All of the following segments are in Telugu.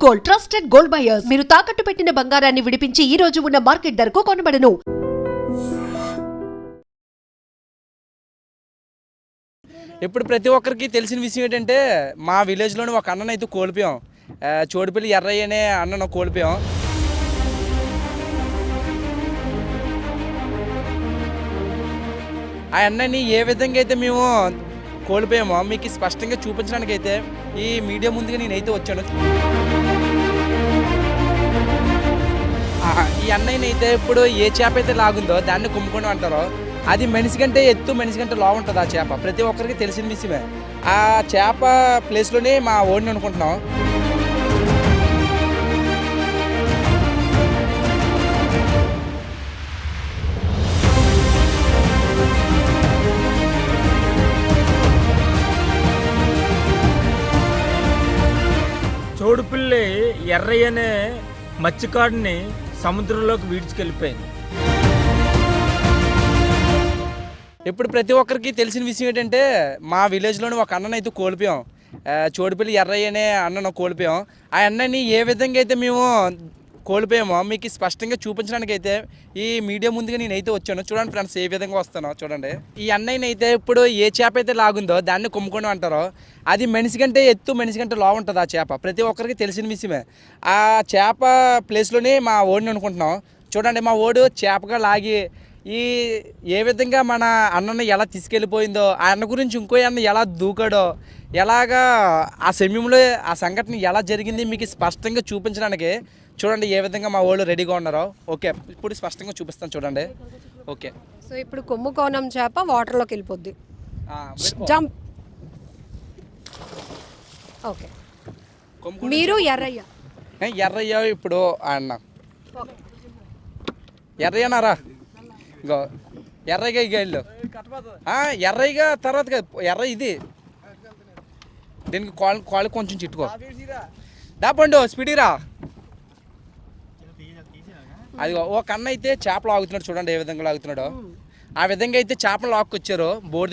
Gold, trusted gold buyers. మీరు తాకట్టు పెట్టిన బంగారాన్ని విడిపించి ఈ రోజు ఉన్న మార్కెట్ ధరకు కొనబడను. ఇప్పుడు ప్రతి ఒక్కరికి తెలిసిన విషయం ఏంటంటే మా విలేజ్లోని ఒక అన్నను అయితే కోల్పోయాం. చోడుపల్లి ఎర్రయ్య అనే అన్నను కోల్పోయాం. ఆ అన్నని ఏ విధంగా అయితే మేము కోల్పోయామో మీకు స్పష్టంగా చూపించడానికి అయితే ఈ మీడియా ముందుగా నేనైతే వచ్చాను. ఈ అన్నయ్యని అయితే ఇప్పుడు ఏ చేప అయితే లాగుందో దాన్ని కుమ్ముకొని అంటారో అది మనిషి కంటే ఎత్తు, మనిషి కంటే లావు ఉంటుంది ఆ చేప. ప్రతి ఒక్కరికి తెలిసిన విషయమే. ఆ చేప ప్లేస్లోనే మా ఓడిని అనుకుంటున్నాం. చోడుపల్లి ఎర్రయ్య అనే మత్స్యకారుని సముద్రంలోకి వీడ్చుకెళ్ళిపోయింది. ఇప్పుడు ప్రతి ఒక్కరికి తెలిసిన విషయం ఏంటంటే మా విలేజ్లోని ఒక అన్నను అయితే కోల్పోయాం. చోడుపల్లి ఎర్రయ్య అనే అన్నను కోల్పోయాం. ఆ అన్నని ఏ విధంగా అయితే మేము కోల్పోయామో మీకు స్పష్టంగా చూపించడానికి అయితే ఈ మీడియా ముందుగా నేనైతే వచ్చాను. చూడండి ఫ్రెండ్స్, ఏ విధంగా వస్తానో చూడండి. ఈ అన్నయ్యని అయితే ఇప్పుడు ఏ చేప అయితే లాగుందో దాన్ని కుమ్ముకొని అంటారో అది మనిషి కంటే ఎత్తు, మనిషి కంటే లావు ఉంటుంది ఆ చేప. ప్రతి ఒక్కరికి తెలిసిన విషయమే. ఆ చేప ప్లేస్లోనే మా ఓడిని అనుకుంటున్నాం. చూడండి, మా ఓడు చేపగా లాగి ఈ ఏ విధంగా మన అన్నను ఎలా తీసుకెళ్ళిపోయిందో, ఆ అన్న గురించి ఇంకో అన్న ఎలా దూకాడో, ఎలాగా ఆ సమయంలో ఆ సంఘటన ఎలా జరిగింది మీకు స్పష్టంగా చూపించడానికి చూడండి ఏ విధంగా మా వాళ్ళు రెడీగా ఉన్నారో. ఓకే, ఇప్పుడు స్పష్టంగా చూపిస్తాను చూడండి. ఓకే, సో ఇప్పుడు కొమ్ముకోనం చేప వాటర్లోకి వెళ్ళిపోద్ది. జంప్. ఓకే, మీరు ఎర్రయ్య ఎర్రయ్య ఇప్పుడు అన్న ఎర్రయ్యనారా ఇంకో ఎర్రయ్యగా ఇక వెళ్ళు. ఎర్రయ్యగా తర్వాత ఎర్ర ఇది దీనికి కాళ్ళు కొంచెం చిట్టుకో దాపండు స్పీడీరా. అది ఒక అన్న అయితే చేపలు లాగుతున్నాడు. చూడండి ఏ విధంగా లాగుతున్నాడో. ఆ విధంగా అయితే చేపలు లాక్కొచ్చారు బోర్డు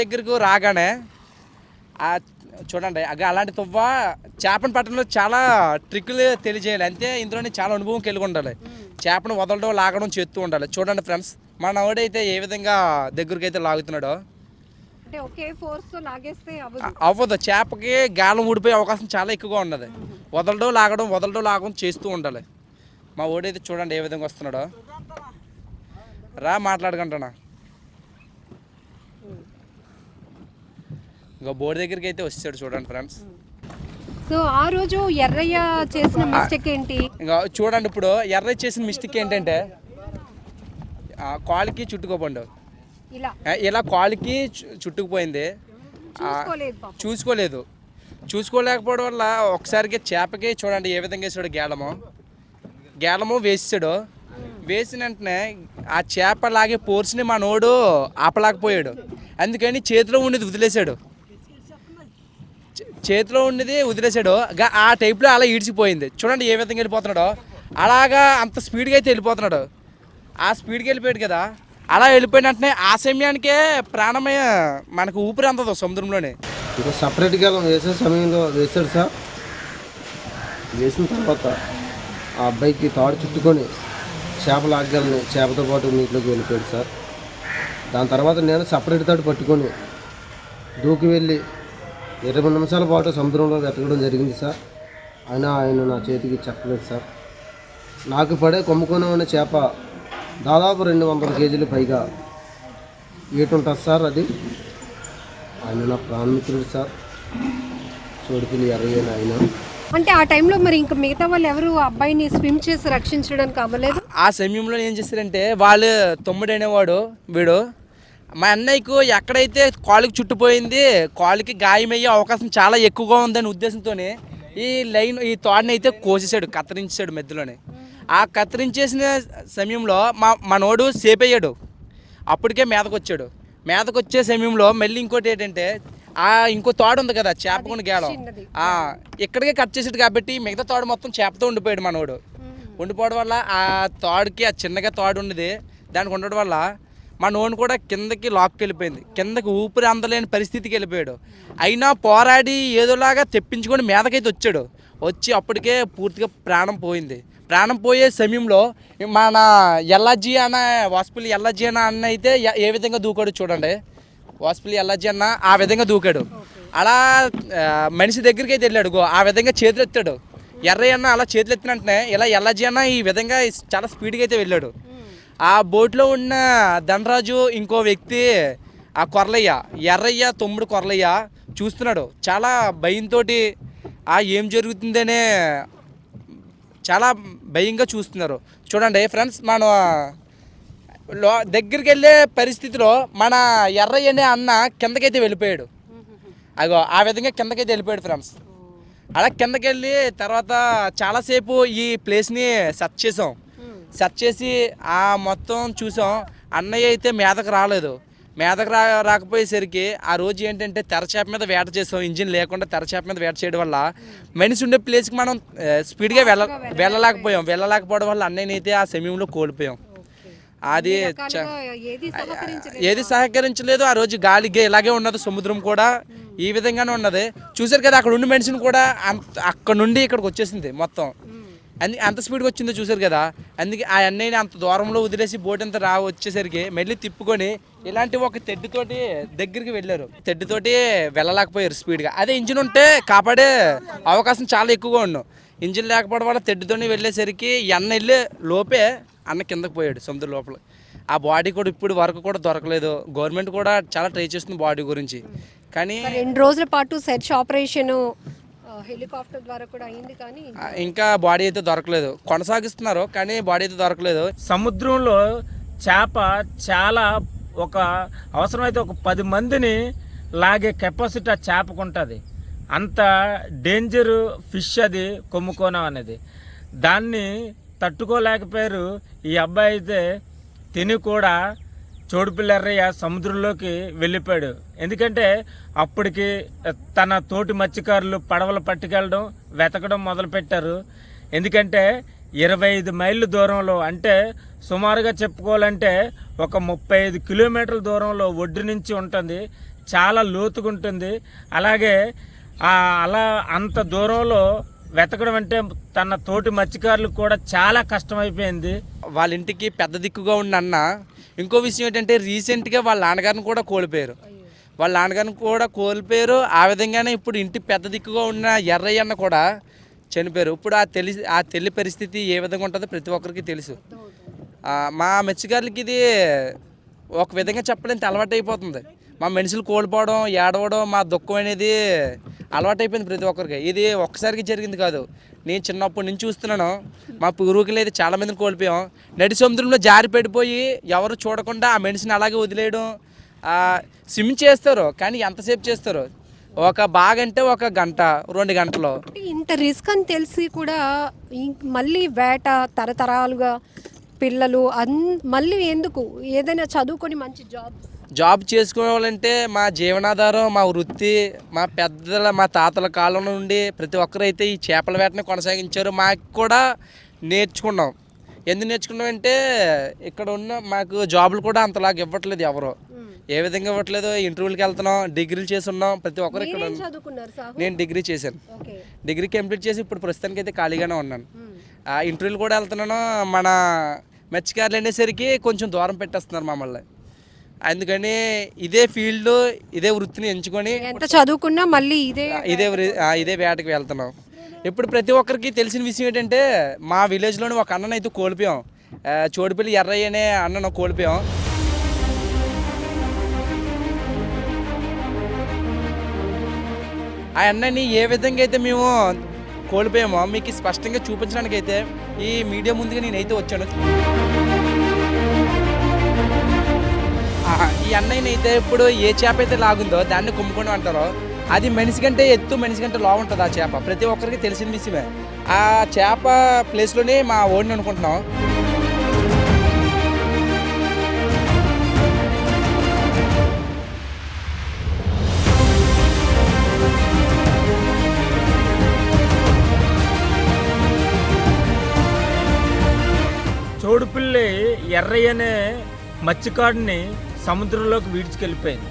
దగ్గరకు రాగానే చూడండి అలాంటి తువ్వ చేపను పట్టడంలో చాలా ట్రిక్కులు తెలియజేయాలి. అంతే ఇందులోనే చాలా అనుభవం కలిగి ఉండాలి. చేపను వదలడం, లాగడం చేస్తూ ఉండాలి. చూడండి ఫ్రెండ్స్, మన వాడైతే ఏ విధంగా దగ్గరికి అయితే లాగుతున్నాడో. అవ్వదు, చేపకి గాలం ఊడిపోయే అవకాశం చాలా ఎక్కువగా ఉన్నది. వదలడం లాగడం చేస్తూ ఉండాలి. మా ఓడైతే చూడండి ఏ విధంగా వస్తున్నాడో. రా మాట్లాడకంటానా. ఇంకా బోర్డు దగ్గరికి అయితే వచ్చాడు చూడండి ఫ్రెండ్స్. సో ఆ రోజు ఎర్రయ్య చేసిన మిస్టేక్ ఏంటి? ఇంకా చూడండి, ఇప్పుడు ఎర్రయ్య చేసిన మిస్టేక్ ఏంటంటే కాలుకి చుట్టుకోపండు ఇలా కాలుకి చుట్టుకుపోయింది. చూసుకోలేకపోవడం వల్ల ఒకసారికి చేపకి చూడండి ఏ విధంగా వేసాడు గేలము వేసాడు. వేసిన వెంటనే ఆ చేప లాగే పోర్స్ని మా నోడు ఆపలేకపోయాడు. అందుకని చేతిలో ఉండేది వదిలేసాడు. ఆ టైప్లో అలా ఈడ్చిపోయింది. చూడండి ఏ విధంగా వెళ్ళిపోతున్నాడో. అలాగా అంత స్పీడ్గా అయితే వెళ్ళిపోతున్నాడు. ఆ స్పీడ్గా వెళ్ళిపోయాడు కదా, అలా వెళ్ళిపోయిన వెంటనే ఆ సమయానికే ప్రాణమయ మనకు ఊపిరి అందదు సముద్రంలోనే. ఇంకా సపరేట్గా వేసే సమయంలో వేసాడు సార్. వేసిన తర్వాత ఆ అబ్బాయికి తాడు చుట్టుకొని చేపలు ఆగలని చేపతో పాటు నీటిలోకి వెళ్ళిపోయాడు సార్. దాని తర్వాత నేను సపరేట్ తాడు పట్టుకొని దూకి వెళ్ళి 20 నిమిషాల పాటు సముద్రంలో వెతకడం జరిగింది సార్. ఆయన నా చేతికి చెప్పలేదు సార్. నాకు పడే కొమ్ముకొని ఉన్న చేప దాదాపు 200 కేజీలు పైగా ఏటుంటుంది సార్. అది ఆయన నా ప్రాణమిత్రుడు సార్, చోడుపల్లి ఎర్రయ్య ఆయన. అంటే ఆ టైంలో మరి ఇంకా మిగతా వాళ్ళు ఎవరు అబ్బాయిని స్విమ్ చేసి రక్షించడానికి అవ్వలేదు? ఆ సమయంలో ఏం చేశారంటే వాళ్ళు తమ్ముడు అనేవాడు వీడు మా అన్నయ్యకు ఎక్కడైతే కాలుకి చుట్టుపోయింది, కాలుకి గాయమయ్యే అవకాశం చాలా ఎక్కువగా ఉందనే ఉద్దేశంతో ఈ తాడుని అయితే కోసేసాడు, కత్తిరించాడు మధ్యలోనే. ఆ కత్తిరించేసిన సమయంలో మనోడు సేఫ్ అయ్యాడు. అప్పటికే మీదకు వచ్చే సమయంలో మళ్ళీ ఇంకోటి ఏంటంటే ఇంకో తాడు ఉంది కదా చేపకొని గేలం, ఇక్కడికే కట్ చేసాడు కాబట్టి మిగతా తాడు మొత్తం చేపతో ఉండిపోయాడు మనోడు. ఉండిపోవడం వల్ల ఆ తాడుకి ఆ చిన్నగా తాడు ఉన్నది దానికి ఉండడం వల్ల మా నోన్ కూడా కిందకి లాక్కి వెళ్ళిపోయింది, కిందకి ఊపిరి అందలేని పరిస్థితికి వెళ్ళిపోయాడు. అయినా పోరాడి ఏదోలాగా తెప్పించుకొని మీదకైతే వచ్చాడు. వచ్చి అప్పటికే పూర్తిగా ప్రాణం పోయింది. ప్రాణం పోయే సమయంలో మన ఎల్లాజీ అన్న వాసుపల్లి ఎల్లాజీ అన్న అయితే ఏ విధంగా దూకాడు చూడండి. వాసుపల్లి ఎల్లాజీ అన్న ఆ విధంగా దూకాడు. అలా మనిషి దగ్గరికి అయితే వెళ్ళాడు, ఆ విధంగా చేతులు ఎత్తాడు. ఎర్రయ్య అన్న అలా చేతులు ఎత్తిన వెంటనే ఇలా ఎల్లాజీ అన్న ఈ విధంగా చాలా స్పీడ్గా అయితే వెళ్ళాడు. ఆ బోట్లో ఉన్న ధనరాజు ఇంకో వ్యక్తి ఆ కొరలయ్య, ఎర్రయ్య తమ్ముడు కొరలయ్య చూస్తున్నాడు. చాలా భయంతో ఏం జరుగుతుందనే చాలా భయంగా చూస్తున్నారు. చూడండి ఫ్రెండ్స్, మన దగ్గరికి వెళ్ళే పరిస్థితిలో మన ఎర్రయ్యనే అన్న కిందకైతే వెళ్ళిపోయాడు. అగో ఆ విధంగా కిందకైతే వెళ్ళిపోయాడు ఫ్రెండ్స్. అలా కిందకి వెళ్ళి తర్వాత చాలాసేపు ఈ ప్లేస్ని సెర్చ్ చేసాం. సెర్చ్ చేసి ఆ మొత్తం చూసాం. అన్నయ్య అయితే మీదకు రాలేదు. మీదకు రాకపోయేసరికి ఆ రోజు ఏంటంటే తెరచేప మీద వేట చేసాం. ఇంజిన్ లేకుండా తెరచేప మీద వేట చేయడం వల్ల మనిషి ఉండే ప్లేస్కి మనం స్పీడ్గా వెళ్ళలేకపోవడం వల్ల అన్నయ్యని అయితే ఆ సమయంలో కోల్పోయాం. అది ఏది సహకరించలేదు. ఆ రోజు గాలిగా ఇలాగే ఉన్నది, సముద్రం కూడా ఈ విధంగానే ఉన్నది. చూసారు కదా, అక్కడ ఉండి మనిషిని కూడా అక్కడ నుండి ఇక్కడికి వచ్చేసింది మొత్తం. అంత స్పీడ్గా వచ్చిందో చూసారు కదా. అందుకే ఆ అన్నయ్యని అంత దూరంలో వదిలేసి బోట్ అంతా వచ్చేసరికి మళ్ళీ తిప్పుకొని ఇలాంటి ఒక తెడ్డుతోటి దగ్గరికి వెళ్ళారు. తెడ్డుతోటి వెళ్ళలేకపోయారు స్పీడ్గా. అదే ఇంజిన్ ఉంటే కాపాడే అవకాశం చాలా ఎక్కువగా ఉన్నాం. ఇంజిన్ లేకపోవడం వల్ల తెడ్డుతోని వెళ్ళేసరికి అన్న వెళ్ళే లోపే అన్న కిందకు పోయాడు సముద్రం లోపల. ఆ బాడీ కూడా ఇప్పుడు వరకు కూడా దొరకలేదు. గవర్నమెంట్ కూడా చాలా ట్రై చేస్తుంది బాడీ గురించి. కానీ 2 రోజుల పాటు సెర్చ్ ఆపరేషన్ హెలికాప్టర్ ద్వారా కూడా అయింది, కానీ ఇంకా బాడీ అయితే దొరకలేదు. కొనసాగిస్తున్నారు కానీ బాడీ అయితే దొరకలేదు. సముద్రంలో చేప చాలా ఒక అవసరమైతే ఒక 10 మందిని లాగే కెపాసిటీ ఆ చేపకు ఉంటుంది. అంత డేంజర్ ఫిష్ అది కొమ్ముకోనం అనేది. దాన్ని తట్టుకోలేకపోయారు. ఈ అబ్బాయి అయితే తిని కూడా చోడుపిల్లెర్రయ్య సముద్రంలోకి వెళ్ళిపోయాడు. ఎందుకంటే అప్పటికి తన తోటి మత్స్యకారులు పడవలు పట్టుకెళ్ళడం వెతకడం మొదలుపెట్టారు. ఎందుకంటే 25 మైళ్ళ దూరంలో, అంటే సుమారుగా చెప్పుకోవాలంటే ఒక 35 కిలోమీటర్ల దూరంలో ఒడ్డు నుంచి ఉంటుంది. చాలా లోతుగా ఉంటుంది. అలాగే అలా అంత దూరంలో వెతకడం అంటే తన తోటి మత్స్యకారులకు కూడా చాలా కష్టమైపోయింది. వాళ్ళ ఇంటికి పెద్ద దిక్కుగా ఉన్న అన్న ఇంకో విషయం ఏంటంటే రీసెంట్గా వాళ్ళ నాన్నగారిని కూడా కోల్పోయారు. వాళ్ళ నాన్నగారిని కూడా కోల్పోయారు. ఆ విధంగానే ఇప్పుడు ఇంటి పెద్ద దిక్కుగా ఉన్న ఎర్రయ్య అన్న కూడా చనిపోయారు. ఇప్పుడు ఆ తెల్లి పరిస్థితి ఏ విధంగా ఉంటుందో ప్రతి ఒక్కరికి తెలుసు. మా మత్స్యకారులకి ఇది ఒక విధంగా చెప్పలేంత అలవాటు అయిపోతుంది. మా మనుషులు కోల్పోవడం, ఏడవడం, మా దుఃఖం అనేది అలవాటైపోయింది ప్రతి ఒక్కరికి. ఇది ఒక్కసారికి జరిగింది కాదు. నేను చిన్నప్పటి నుంచి చూస్తున్నాను. మా పూర్వీకులు అయితే చాలామందిని కోల్పోయాం. నడి సముద్రంలో జారి పడిపోయి ఎవరు చూడకుండా ఆ మనిషిని అలాగే వదిలేయడం. స్విమ్ చేస్తారు కానీ ఎంతసేపు చేస్తారు? ఒక బాగంటే 1 గంట 2 గంటలు. ఇంత రిస్క్ అని తెలిసి కూడా మళ్ళీ వేట తరతరాలుగా పిల్లలు మళ్ళీ ఎందుకు ఏదైనా చదువుకొని మంచి జాబ్ చేసుకోవాలంటే మా జీవనాధారం, మా వృత్తి, మా తాతల కాలం నుండి ప్రతి ఒక్కరైతే ఈ చేపల వేటని కొనసాగించారు. మాకు కూడా నేర్చుకున్నాం. ఎందుకు నేర్చుకున్నామంటే ఇక్కడ ఉన్న మాకు జాబులు కూడా అంతలాగా ఇవ్వట్లేదు ఎవరు. ఏ విధంగా ఇవ్వట్లేదు. ఇంటర్వ్యూలకి వెళ్తున్నాం, డిగ్రీలు చేసి ఉన్నాం ప్రతి ఒక్కరు. ఇక్కడ నేను డిగ్రీ చేశాను. డిగ్రీ కంప్లీట్ చేసి ఇప్పుడు ప్రస్తుతానికి అయితే ఖాళీగానే ఉన్నాను. ఇంటర్వ్యూలు కూడా వెళ్తున్నాను. మన మత్స్యకారులు అనేసరికి కొంచెం దూరం పెట్టేస్తున్నారు మమ్మల్ని. అందుకని ఇదే ఫీల్డ్, ఇదే వృత్తిని ఎంచుకొని ఎంత చదువుకున్నా మళ్ళీ ఇదే వేటకి వెళ్తున్నాం. ఇప్పుడు ప్రతి ఒక్కరికి తెలిసిన విషయం ఏంటంటే మా విలేజ్లోని ఒక అన్నను అయితే కోల్పోయాం. చోడుపల్లి ఎర్రయ్య అనే అన్నను కోల్పోయాం. ఆ అన్నని ఏ విధంగా అయితే మేము కోల్పోయామో మీకు స్పష్టంగా చూపించడానికి అయితే ఈ మీడియా ముందుగా నేనైతే వచ్చాను. ఈ అన్నయ్యని అయితే ఇప్పుడు ఏ చేప అయితే లాగుందో దాన్ని కుమ్ముకొని అంటారో అది మనిషి కంటే ఎత్తు, మనిషి కంటే లావు ఉంటుంది ఆ చేప. ప్రతి ఒక్కరికి తెలిసిన విషయమే. ఆ చేప ప్లేస్లోనే మా ఓడిని అనుకుంటున్నాం. చోడుపిల్లి ఎర్రయ్యనే మత్స్యకారుని సముద్రంలోకి వీడ్చుకెళ్ళిపోయింది.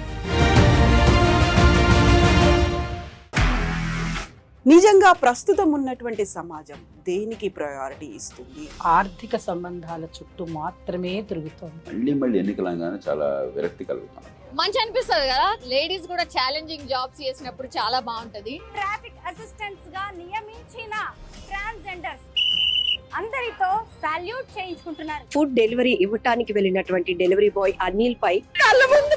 నిజంగా ప్రస్తుతం ఉన్నటువంటి సమాజం దేనికి ప్రయారిటీ ఇస్తుంది? ఆర్థిక సంబంధాల చుట్టూ మాత్రమే తిరుగుతోంది. మళ్ళీ ఎన్నికలంగానే చాలా విరక్తి కలుగుతాం. మంచి అనిపిస్తుంది కదా, లేడీస్ కూడా ఛాలెంజింగ్ జాబ్స్ చేసినప్పుడు చాలా బాగుంటది. ట్రాఫిక్ అసిస్టెంట్స్ గా నియమించిన ట్రాన్స్జెండర్స్ అందరితో సాల్యూట్ చేయించుకుంటున్నారు. ఫుడ్ డెలివరీ ఇవ్వటానికి వెళ్ళినటువంటి డెలివరీ బాయ్ అనిల్ పై కళ్ళ ముందు